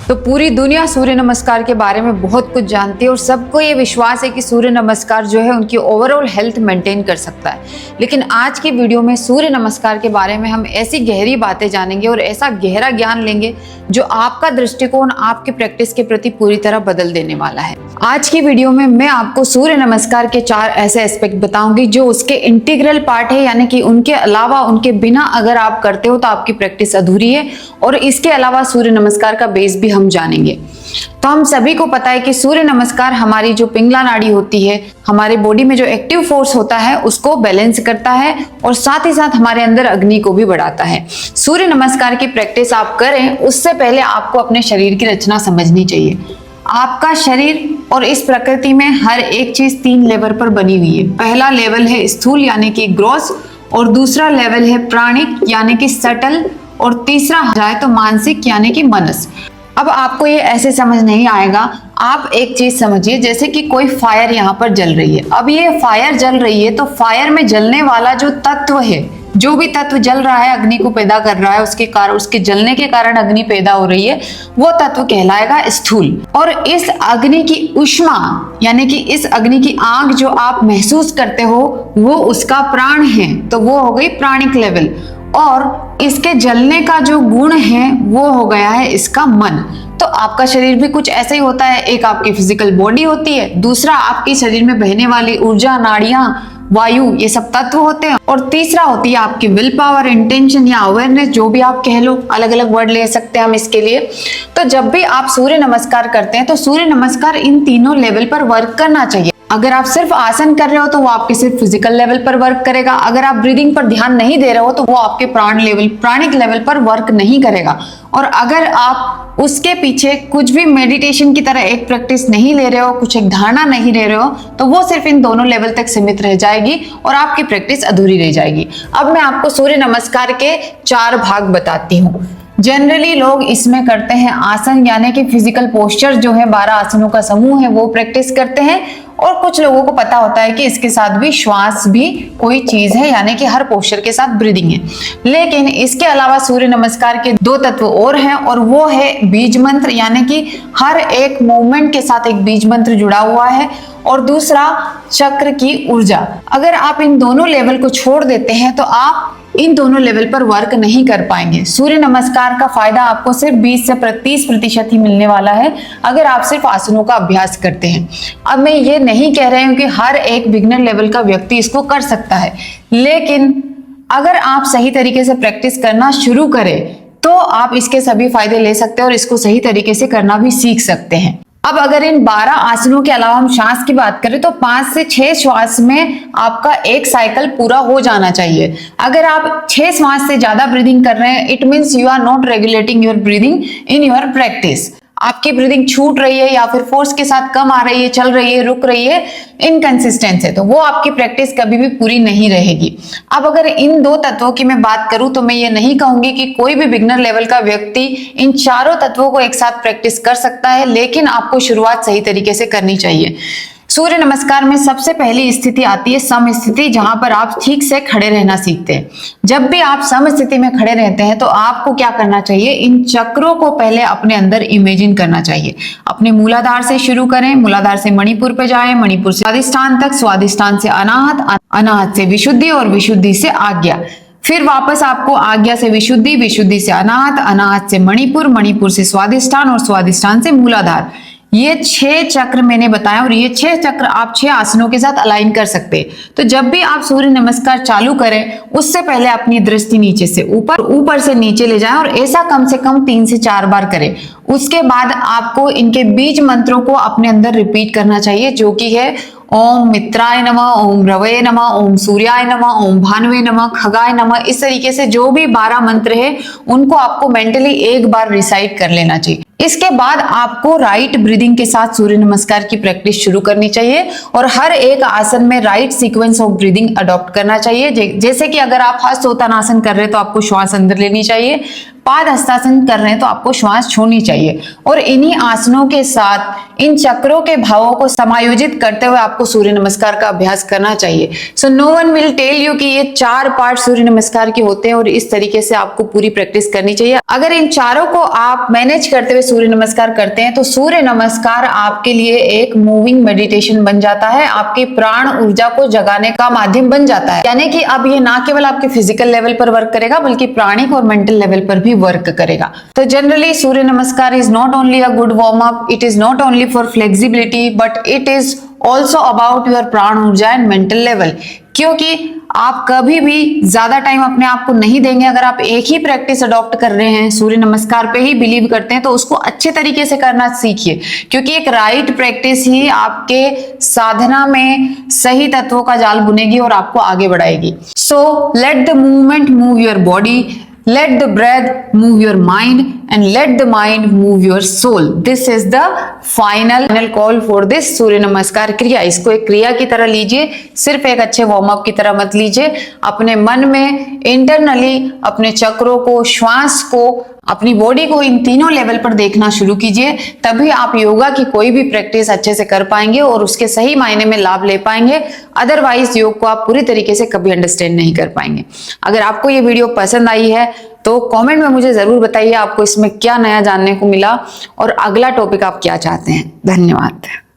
तो पूरी दुनिया सूर्य नमस्कार के बारे में बहुत कुछ जानती है और सबको ये विश्वास है कि सूर्य नमस्कार जो है उनकी ओवरऑल हेल्थ मेंटेन कर सकता है। लेकिन आज की वीडियो में सूर्य नमस्कार के बारे में हम ऐसी गहरी बातें जानेंगे और ऐसा गहरा ज्ञान लेंगे जो आपका दृष्टिकोण आपकी प्रैक्टिस के प्रति पूरी तरह बदल देने वाला है। आज की वीडियो में मैं आपको सूर्य नमस्कार के 4 ऐसे एस्पेक्ट बताऊंगी जो उसके इंटीग्रल पार्ट है, यानी कि उनके अलावा, उनके बिना अगर आप करते हो तो आपकी प्रैक्टिस अधूरी है। और इसके अलावा सूर्य नमस्कार का बेस भी हम जानेंगे। तो हम सभी को पता है कि सूर्य नमस्कार हमारी जो पिंगला नाड़ी होती है, हमारे बॉडी में जो एक्टिव फोर्स होता है उसको बैलेंस करता है और साथ ही साथ हमारे अंदर अग्नि को भी बढ़ाता है। सूर्य नमस्कार की प्रैक्टिस आप करें उससे पहले आपको अपने शरीर की रचना समझनी चाहिए। आपका शरीर और इस प्रकृति में हर एक चीज 3 लेवल पर बनी हुई है। पहला लेवल है स्थूल यानी कि ग्रॉस, और दूसरा लेवल है प्राणिक यानी कि सटल, और तीसरा जाए तो मानसिक यानी कि मनस। अब आपको ये ऐसे समझ नहीं आएगा। आप एक चीज समझिए, जैसे कि कोई फायर यहाँ पर जल रही है। अब ये फायर जल रही है तो फायर में जलने वाला जो तत्व है, जो भी तत्व जल रहा है, अग्नि को पैदा कर रहा है, उसके जलने के कारण अग्नि पैदा हो रही है, वो तत्व कहलाएगा स्थूल। और इस अग्नि की ऊष्मा यानी कि इस अग्नि की आग जो आप महसूस करते हो वो उसका प्राण है, तो वो हो गई प्राणिक लेवल। और इसके जलने का जो गुण है वो हो गया है इसका मन। तो आपका शरीर भी कुछ ऐसा ही होता है। एक आपकी फिजिकल बॉडी होती है, दूसरा आपके शरीर में बहने वाली ऊर्जा, नाड़ियां, वायु, ये सब तत्व होते हैं, और तीसरा होती है आपकी विल पावर, इंटेंशन या अवेयरनेस, जो भी आप कह लो, अलग अलग वर्ड ले सकते हैं हम इसके लिए। तो जब भी आप सूर्य नमस्कार करते हैं तो सूर्य नमस्कार इन तीनों लेवल पर वर्क करना चाहिए। अगर आप सिर्फ आसन कर रहे हो तो वो आपके सिर्फ फिजिकल लेवल पर वर्क करेगा। अगर आप ब्रीदिंग पर ध्यान नहीं दे रहे हो तो वो आपके प्राणिक लेवल पर वर्क नहीं करेगा। और अगर आप उसके पीछे कुछ भी मेडिटेशन की तरह एक प्रैक्टिस नहीं ले रहे हो, कुछ एक धारणा नहीं ले रहे हो, तो वो सिर्फ इन दोनों लेवल तक सीमित रह जाएगी और आपकी प्रैक्टिस अधूरी रह जाएगी। अब मैं आपको सूर्य नमस्कार के 4 भाग बताती हूँ। जनरली लोग इसमें करते हैं आसन यानी कि फिजिकल पोस्चर जो है, 12 आसनों का समूह है, वो प्रैक्टिस करते हैं। और कुछ लोगों को पता होता है कि इसके साथ भी श्वास भी कोई चीज है, यानी कि हर पोस्चर के साथ ब्रीदिंग है। लेकिन इसके अलावा सूर्य नमस्कार के 2 तत्व और हैं, और वो है बीज मंत्र, यानी कि हर एक मूवमेंट के साथ एक बीज मंत्र जुड़ा हुआ है, और दूसरा चक्र की ऊर्जा। अगर आप इन दोनों लेवल को छोड़ देते हैं तो आप इन दोनों लेवल पर वर्क नहीं कर पाएंगे। सूर्य नमस्कार का फायदा आपको सिर्फ 20 से 30% ही मिलने वाला है अगर आप सिर्फ आसनों का अभ्यास करते हैं। अब मैं ये नहीं कह रही हूं कि हर एक बिगिनर लेवल का व्यक्ति इसको कर सकता है, लेकिन अगर आप सही तरीके से प्रैक्टिस करना शुरू करें तो आप इसके सभी फायदे ले सकते हैं और इसको सही तरीके से करना भी सीख सकते हैं। अब अगर इन 12 आसनों के अलावा हम श्वास की बात करें तो 5 से 6 श्वास में आपका एक साइकिल पूरा हो जाना चाहिए। अगर आप 6 श्वास से ज्यादा ब्रीदिंग कर रहे हैं, it means you are not regulating your breathing in your practice. आपकी ब्रीदिंग छूट रही है या फिर फोर्स के साथ कम आ रही है, चल रही है, रुक रही है, इनकंसिस्टेंट है, तो वो आपकी प्रैक्टिस कभी भी पूरी नहीं रहेगी। अब अगर इन 2 तत्वों की मैं बात करूं तो मैं ये नहीं कहूंगी कि कोई भी बिगिनर लेवल का व्यक्ति इन चारों तत्वों को एक साथ प्रैक्टिस कर सकता है, लेकिन आपको शुरुआत सही तरीके से करनी चाहिए। सूर्य नमस्कार में सबसे पहली स्थिति आती है सम स्थिति, जहां पर आप ठीक से खड़े रहना सीखते हैं। जब भी आप सम स्थिति में खड़े रहते हैं तो आपको क्या करना चाहिए, इन चक्रों को पहले अपने अंदर इमेजिन करना चाहिए। अपने मूलाधार से शुरू करें, मूलाधार से मणिपुर पे जाएं, मणिपुर से स्वादिष्ठान तक, स्वादिष्ठान से अनाहत, अनाहत से विशुद्धि और विशुद्धि से आज्ञा। फिर वापस आपको आज्ञा से विशुद्धि, विशुद्धि से अनाहत, अनाहत से मणिपुर, मणिपुर से स्वादिष्ठान और स्वादिष्ठान से मूलाधार। ये 6 चक्र मैंने बताया और ये 6 चक्र आप 6 आसनों के साथ अलाइन कर सकते हैं। तो जब भी आप सूर्य नमस्कार चालू करें उससे पहले अपनी दृष्टि नीचे से ऊपर, ऊपर से नीचे ले जाएं और ऐसा कम से कम 3 से 4 बार करें। उसके बाद आपको इनके बीज मंत्रों को अपने अंदर रिपीट करना चाहिए, जो कि है ओम मित्राय नमः, ओम रवये नमः, ओम सूर्याय नमः, ओम भानुवे नमः, खगाय नमः। इस तरीके से जो भी 12 मंत्र है उनको आपको मेंटली एक बार रिसाइट कर लेना चाहिए। इसके बाद आपको राइट ब्रीदिंग के साथ सूर्य नमस्कार की प्रैक्टिस शुरू करनी चाहिए और हर एक आसन में right sequence of breathing adopt करना चाहिए। जैसे कि अगर आप हस्तोत्तानासन कर रहे हैं तो आपको श्वास अंदर लेनी चाहिए, पाद हस्तासन कर रहे हैं तो आपको श्वास छोड़नी चाहिए और इन्हीं आसनों के साथ इन चक्रों के भावों को समायोजित करते हुए आपको सूर्य नमस्कार का अभ्यास करना चाहिए। So no one will tell you कि ये 4 पार्ट सूर्य नमस्कार के होते हैं और इस तरीके से आपको पूरी प्रैक्टिस करनी चाहिए। अगर इन चारों को आप मैनेज करते हुए सूर्य नमस्कार करते हैं तो सूर्य नमस्कार आपके लिए एक मूविंग मेडिटेशन बन जाता है, आपके प्राण ऊर्जा को जगाने का माध्यम बन जाता है। यानी कि अब ये ना केवल आपके फिजिकल लेवल पर वर्क करेगा बल्कि प्राणिक और मेंटल लेवल पर भी वर्क करेगा। तो जनरली सूर्य नमस्कार is not only a good warm up, it is not only for flexibility but it is also about your प्राण ऊर्जा एंड मेंटल लेवल। क्योंकि आप कभी भी ज्यादा टाइम अपने आप को नहीं देंगे। अगर आप एक ही प्रैक्टिस अडॉप्ट कर रहे हैं, सूर्य नमस्कार पे ही बिलीव करते हैं, तो उसको अच्छे तरीके से करना सीखिए, क्योंकि एक राइट प्रैक्टिस ही आपके साधना में सही तत्वों का जाल बुनेगी और आपको आगे बढ़ाएगी। So let the movement move your body, let the breath move your mind and let the mind move your soul. This is the final call for this सूर्य नमस्कार क्रिया। इसको एक क्रिया की तरह लीजिए, सिर्फ एक अच्छे वार्म अप की तरह मत लीजिए। अपने मन में इंटरनली अपने चक्रों को, श्वास को, अपनी बॉडी को इन तीनों लेवल पर देखना शुरू कीजिए, तभी आप योगा की कोई भी प्रैक्टिस अच्छे से कर पाएंगे और उसके सही मायने में लाभ ले पाएंगे। अदरवाइज योग को आप पूरी तरीके से कभी अंडरस्टैंड नहीं कर पाएंगे। अगर आपको ये वीडियो पसंद आई है तो कमेंट में मुझे जरूर बताइए आपको इसमें क्या नया जानने को मिला और अगला टॉपिक आप क्या चाहते हैं। धन्यवाद।